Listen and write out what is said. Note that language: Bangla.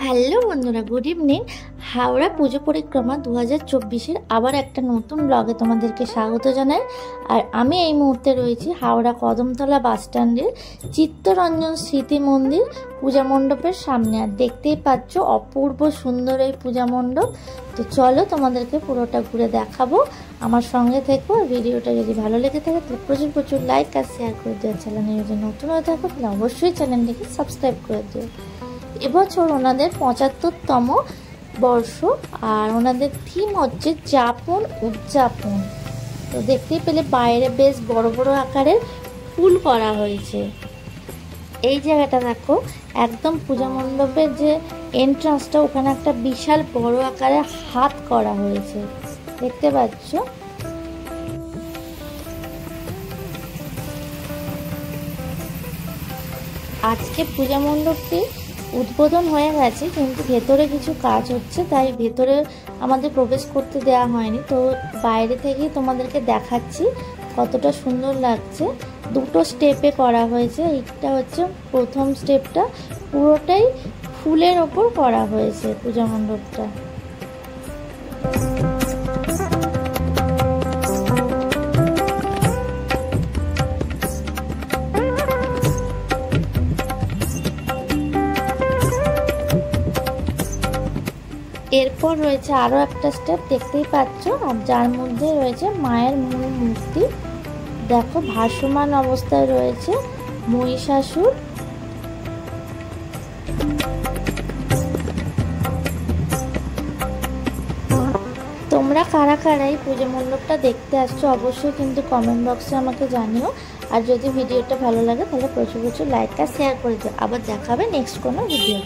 হ্যালো বন্ধুরা, গুড ইভিনিং। হাওড়া পুজো পরিক্রমা 2024-এর আবার একটা নতুন ব্লগে তোমাদেরকে স্বাগত জানাই। আর আমি এই মুহূর্তে রয়েছি হাওড়া কদমতলা বাস স্ট্যান্ডের চিত্তরঞ্জন স্মৃতি মন্দির পূজা মণ্ডপের সামনে। আর দেখতেই পাচ্ছ অপূর্ব সুন্দর এই পূজা মণ্ডপ। তো চলো তোমাদেরকে পুরোটা ঘুরে দেখাবো, আমার সঙ্গে থেকো। আর ভিডিওটা যদি ভালো লেগে থাকে তাহলে প্রচুর লাইক আর শেয়ার করে দিও। চ্যানেলে যদি নতুন হয়ে থাকো তাহলে অবশ্যই চ্যানেলটিকে সাবস্ক্রাইব করে দিও। এবছর ওনাদের 75তম বর্ষ, আর ওনাদের থিম হচ্ছে যাপন উদযাপন। তো দেখতেই পেলে বাইরে বেশ বড় বড় আকারের ফুল করা হয়েছে। এই জায়গাটা দেখো, একদম পূজা মণ্ডপের যে এন্ট্রান্সটা, ওখানে একটা বিশাল বড় আকারের হাত করা হয়েছে, দেখতে পাচ্ছ। আজকে পূজা মণ্ডপটি উদ্বোধন হয়ে গেছে, কিন্তু ভেতরে কিছু কাজ হচ্ছে, তাই ভেতরে আমাদের প্রবেশ করতে দেওয়া হয়নি। তো বাইরে থেকেই তোমাদেরকে দেখাচ্ছি কতটা সুন্দর লাগছে। দুটো স্টেপে করা হয়েছে। এইটা হচ্ছে প্রথম স্টেপটা, পুরোটাই ফুলের ওপর করা হয়েছে পূজা মণ্ডপটা। এরপর রয়েছে আরও একটা স্টেপ, দেখতেই পাচ্ছ, আর যার মধ্যে রয়েছে মায়ের মূল মূর্তি। দেখো ভাসমান অবস্থায় রয়েছে মহিষাসুর। তোমরা কারা কারা এই পুজো মণ্ডপটা দেখতে আসছো অবশ্যই কিন্তু কমেন্ট বক্সে আমাকে জানিও। আর যদি ভিডিওটা ভালো লাগে তাহলে প্রচুর লাইক আর শেয়ার করে দিও। আবার দেখাবে নেক্সট কোনো ভিডিও।